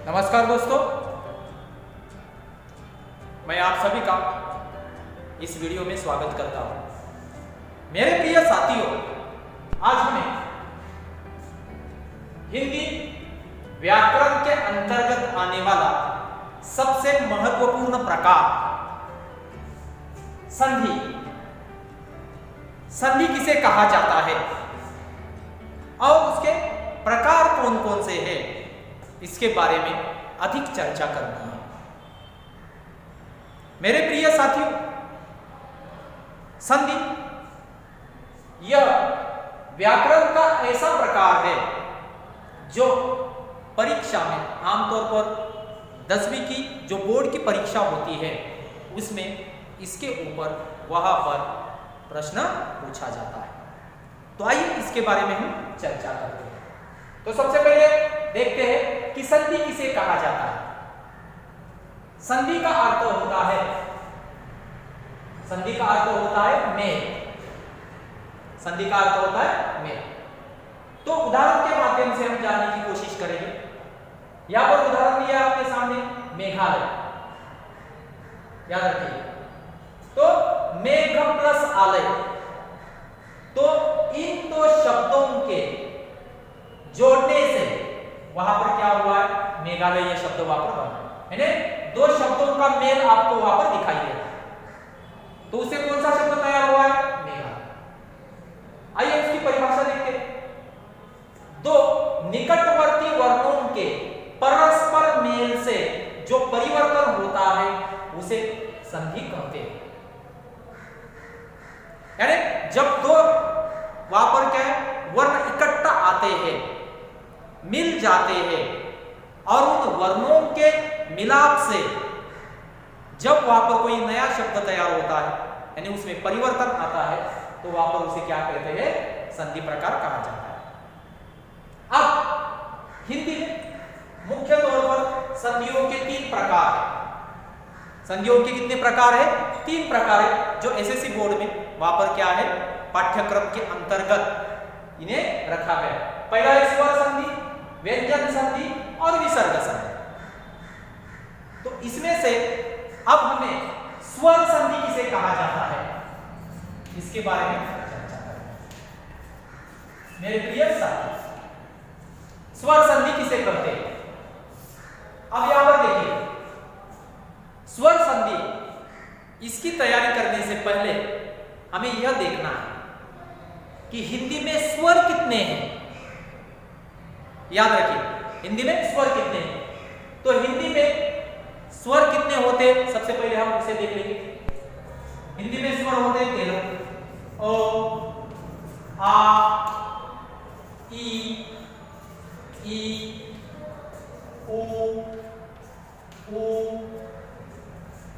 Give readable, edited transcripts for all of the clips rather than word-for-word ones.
नमस्कार दोस्तों, मैं आप सभी का इस वीडियो में स्वागत करता हूं। मेरे प्रिय साथियों, आज हमें हिंदी व्याकरण के अंतर्गत आने वाला सबसे महत्वपूर्ण प्रकार संधि, संधि किसे कहा जाता है और उसके प्रकार कौन कौन से हैं, इसके बारे में अधिक चर्चा करनी है। मेरे प्रिय साथियों, संधि यह व्याकरण का ऐसा प्रकार है जो परीक्षा में आमतौर पर 10वीं की जो बोर्ड की परीक्षा होती है उसमें इसके ऊपर वहां पर प्रश्न पूछा जाता है। तो आइए इसके बारे में हम चर्चा करते हैं। तो सबसे पहले देखते हैं कि संधि किसे कहा जाता है। संधि का अर्थ होता है, संधि का अर्थ होता है मेल। संधि का अर्थ होता है मेल। तो उदाहरण के माध्यम से हम जानने की कोशिश करेंगे। यहां पर उदाहरण दिया आपके सामने मेघालय, याद रखिए। तो मेघ प्लस आलय, तो इन दो शब्दों के जोड़ने से वहां पर क्या हुआ है, मेघालय ये शब्द वहां पर बना है। दो शब्दों का मेल आपको वहां पर दिखाई दे रहा है, तो उससे कौन सा शब्द तैयार हुआ है, मेघालय। आइए उसकी परिभाषा देखते हैं। दो निकटवर्ती वर्णों के परस्पर मेल से जो परिवर्तन होता है उसे संधि कहते हैं। यानी जब दो वहां पर क्या है, वर्ण इकट्ठा आते हैं, मिल जाते हैं और उन वर्णों के मिलाप से जब वहां पर कोई नया शब्द तैयार होता है, यानी उसमें परिवर्तन आता है, तो वहां पर उसे क्या कहते हैं, संधि प्रकार कहा जाता है। अब हिंदी में मुख्य तौर पर संधियों के 3 प्रकार हैं। संधियों के कितने प्रकार है, 3 प्रकार है, जो एसएससी बोर्ड में वहां पर क्या है, पाठ्यक्रम के अंतर्गत इन्हें रखा गया। पहला है स्वर संधि, व्यंजन संधि और विसर्ग संधि। तो इसमें से अब हमें स्वर संधि किसे कहा जाता है, इसके बारे में चर्चा करेंगे। मेरे प्रिय साथी, स्वर संधि किसे कहते हैं। अब यहां पर देखिए, स्वर संधि इसकी तैयारी करने से पहले हमें यह देखना है कि हिंदी में स्वर कितने हैं। याद रखिए, हिंदी में स्वर कितने हैं। तो हिंदी में स्वर कितने होते हैं, सबसे पहले हम उसे देख लेंगे। हिंदी में स्वर होते हैं 13। ओ, आ, ई, उ,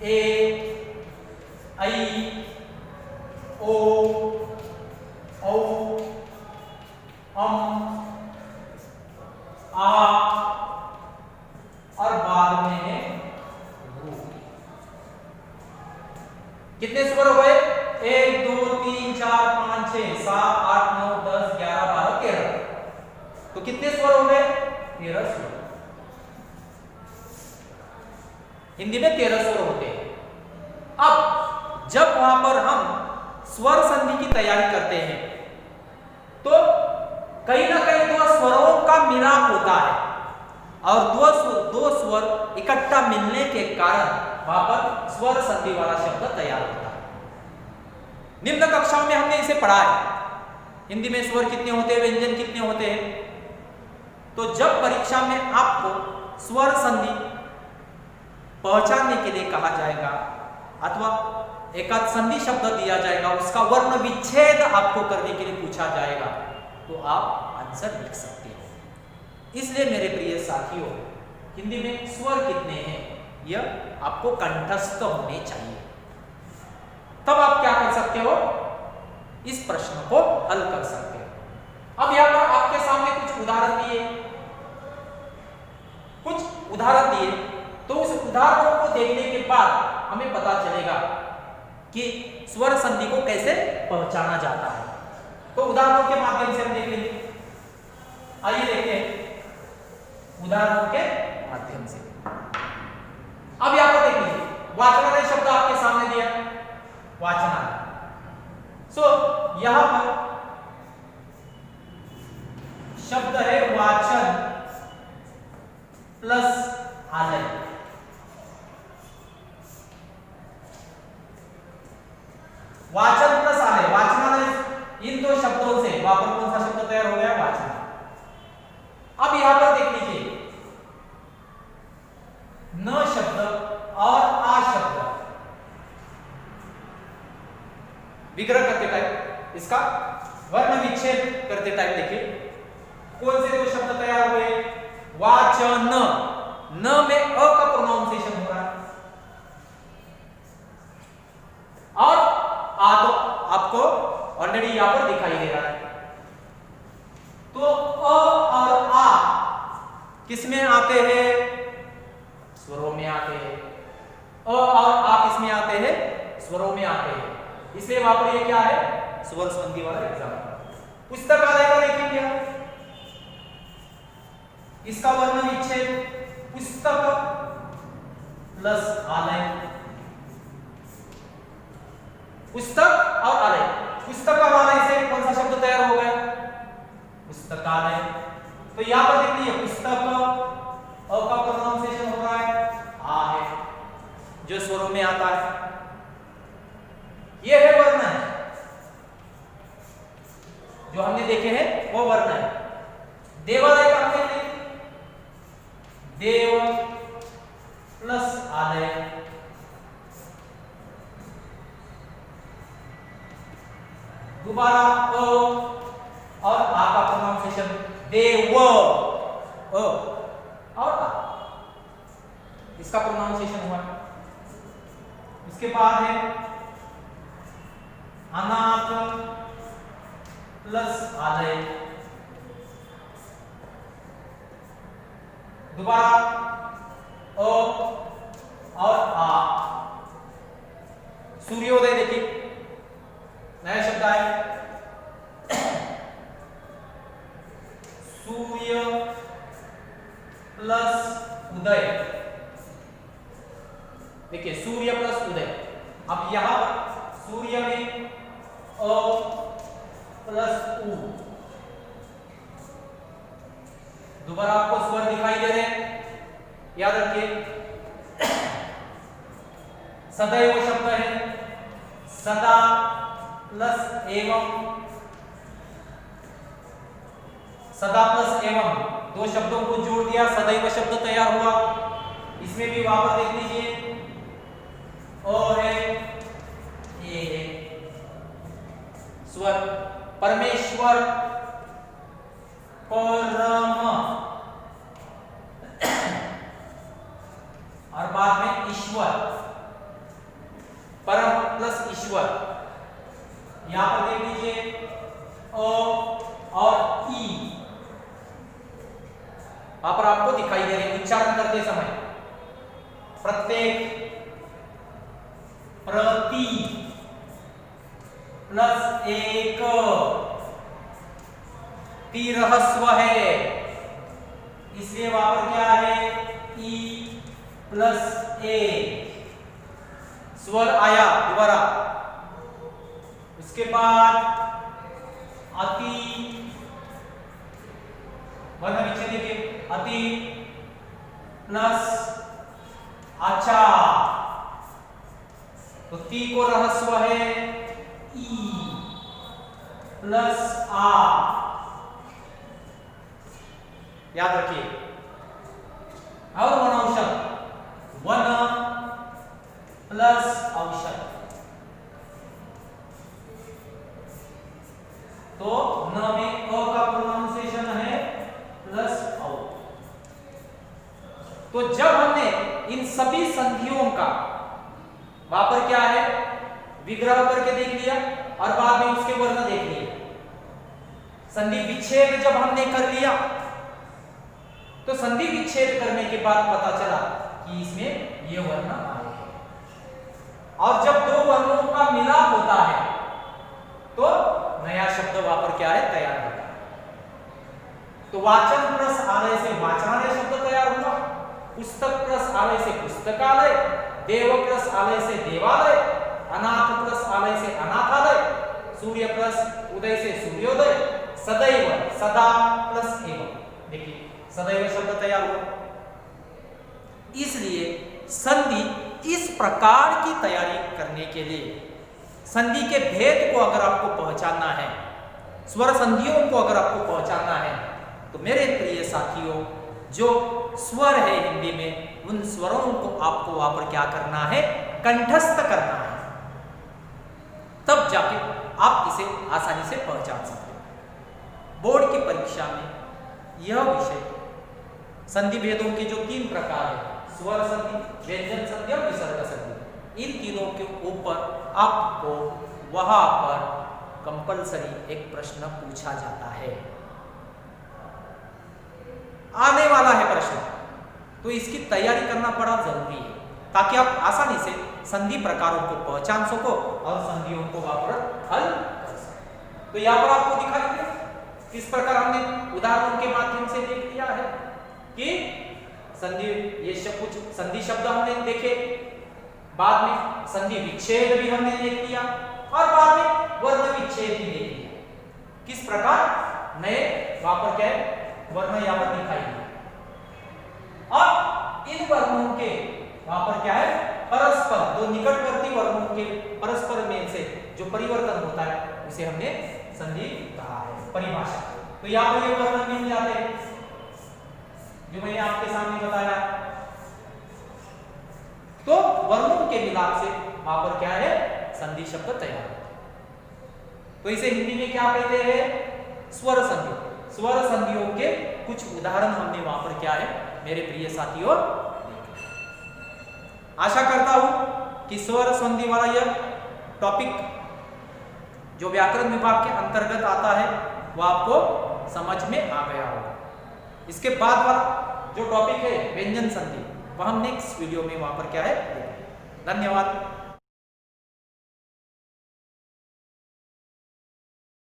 ए, ऐ, ओ, औ, आ और बाद में है रू। कितने स्वर हो गए, 1 2 3 4 5 6 7 8 9 10 11 12 13। तो कितने स्वर हो गए, 13 स्वर। हिंदी में 13 स्वर होते हैं। अब जब वहां पर हम स्वर संधि की तैयारी करते हैं तो कहीं ना कहीं दो स्वरों का मिलाप होता है और दो स्वर इकट्ठा मिलने के कारण वहां पर स्वर संधि वाला शब्द तैयार होता है। निम्न कक्षाओं में हमने इसे पढ़ा है, हिंदी में स्वर कितने होते हैं, व्यंजन कितने होते हैं। तो जब परीक्षा में आपको स्वर संधि पहचानने के लिए कहा जाएगा अथवा एकाध संधि शब्द दिया जाएगा, उसका वर्ण विच्छेद आपको करने के लिए पूछा जाएगा, तो आप आंसर लिख सकते हो। इसलिए मेरे प्रिय साथियों, हिंदी में स्वर कितने हैं यह आपको कंठस्थ होने चाहिए, तब आप क्या कर सकते हो, इस प्रश्न को हल कर सकते हो। अब यहां पर आपके सामने कुछ उदाहरण दिए, तो उस उदाहरणों को देखने के बाद हमें पता चलेगा कि स्वर संधि को कैसे पहचाना जाता है। तो उदाहरणों के माध्यम से हम देख लेंगे। आइए देखते हैं उदाहरणों के माध्यम से। अब यहां पर देख लीजिए, वाचनालय शब्द आपके सामने दिया है, वाचनालय। यहां पर शब्द है वाचन प्लस आलय। वाचन प्लस आलय, वाचनालय, इन दो शब्दों से वहां पर कौन सा शब्द तैयार हो गया? वाचन। अब यहां पर देख लीजिए, न शब्द और आ शब्द विग्रह करते टाइम, इसका वर्ण विच्छेद करते टाइम देखिए कौन से दो शब्द तैयार हुए? वाचन, न में अ का प्रोनाउंसिएशन हो रहा है, और आ तो आपको ऑलरेडी यहां पर दिखाई दे रहा है। तो अ और आ किस में आते हैं? स्वरों में आते हैं। अ और आ किस में आते हैं? स्वरों में आते हैं। इसलिए वहां पर ये क्या है? स्वर संधि वाला एग्जाम्पल। पुस्तकालय का देखेंगे, इसका वर्ण विच्छेद पुस्तक प्लस आलय। पुस्तक और आलय, पुस्तक और आलय से कौन सा शब्द तैयार हो गया? पुस्तकालय। तो यहां पर देख लीजिए, पुस्तक अ का प्रोनाउंसिएशन हो रहा है, आ है, जो स्वरों में आता है। ये है वर्ण है, जो हमने देखे हैं वो वर्ण है। देवालय का हमने देव प्लस आलय, दोबारा अ और आ का प्रोनाउंसिएशन देव, अ और आ, इसका प्रोनाउंसिएशन हुआ। इसके बाद है अनाथ प्लस आलय, दोबारा अ और आ। सूर्योदय देखिए, नया शब्द आया, सूर्य प्लस उदय। देखिए सूर्य प्लस उदय। अब यहां सूर्य में अ प्लस उ, दोबारा आपको स्वर दिखाई दे रहे हैं, याद रखिए। सदैव शब्द है, सदा प्लस एवं, सदा प्लस एवं, दो शब्दों को जोड़ दिया, सदैव शब्द तैयार हुआ। इसमें भी वहां पर देख लीजिए, अ है, ए है, स्वर। परमेश्वर, परम, और बाद में ईश्वर, परम प्लस ईश्वर। यहां पर देख लीजिए, अ और ई वहां पर आपको दिखाई दे रही है उच्चारण करते समय। प्रत्येक, प्रति प्लस एक, ती रहस्व है, इसलिए वहां पर क्या है? ई प्लस ए, स्वर आया दोबारा। उसके बाद अति, वर्ण विच्छेद देखिए, अति प्लस अच्छा, तो ती को रहस्व है, ई प्लस आ, याद रखिए। और वन औषध, वन प्लस औषध, तो न में अ का प्रोनाउंसिएशन है प्लस औ। तो जब हमने इन सभी संधियों का वहां पर क्या है? विग्रह करके देख लिया और बाद में उसके वर्ण देख लिए, संधि विच्छेद जब हमने कर लिया, तो संधि विच्छेद करने के बाद पता चला कि इसमें ये वर्ण आए हैं। और जब दो वर्णों का मिलाप होता है तो नया शब्द वहां पर क्या है? तैयार होता है। तो वाचन प्लस आलय से वाचनालय शब्द तैयार हुआ, पुस्तक प्लस आलय से पुस्तकालय, देव प्लस आलय से देवालय, अनाथ प्लस आलय से अनाथालय, सूर्य प्लस उदय से सूर्योदय, सदैव सदा प्लस एवं। देखिए सदैव शब्द तैयार हुआ। इसलिए संधि इस प्रकार की तैयारी करने के लिए, संधि के भेद को अगर आपको पहचानना है, स्वर संधियों को अगर आपको पहचानना है, तो मेरे प्रिय साथियों जो स्वर है हिंदी में, उन स्वरों को आपको वहां पर क्या करना है, कंठस्थ करना है, तब जाके आप इसे आसानी से पहचान सकते हैं। बोर्ड की परीक्षा में यह विषय संधि भेदों के जो 3 प्रकार है, स्वर संधि, व्यंजन संधि और विसर्ग संधि, इन तीनों के ऊपर आपको वहां पर कंपलसरी एक प्रश्न पूछा जाता है, आने वाला है प्रश्न, तो इसकी तैयारी करना बड़ा जरूरी है ताकि आप आसानी से संधि प्रकारों को पहचान सको और संधियों को वहां पर हल कर सको। तो यहां पर आपको दिखाई दे किस प्रकार हमने उदाहरणों के माध्यम से देख लिया है कि संधि, ये कुछ संधि शब्द हमने देखे, बाद में संधि विच्छेद भी हमने देख लिया और बाद में वर्ण विच्छेद भी देख लिया। किस प्रकार नए वहां पर क्या है, वर्ण यहां पर दिखाई दिए और इन वर्णों के वहां पर क्या है, परस्पर दो निकटवर्ती वर्णों के परस्पर में से जो परिवर्तन होता है उसे हमने संधि कहा है, परिभाषा। तो यहां पर ये वर्ण मिल जाते हैं जो मैंने आपके सामने बताया। तो वर्णों के मिलाप से वहां पर क्या है, संधि शब्द तैयार होता है। तो इसे हिंदी में क्या कहते हैं, स्वर संधि। स्वर संधियों के कुछ उदाहरण हमने वहां पर क्या है मेरे प्रिय साथियों। आशा करता हूं कि स्वर संधि वाला यह टॉपिक जो व्याकरण विभाग के अंतर्गत आता है वो आपको समझ में आ गया होगा। इसके बाद वाला जो टॉपिक है व्यंजन संधि, वह हम नेक्स्ट वीडियो में वहां पर क्या है। धन्यवाद।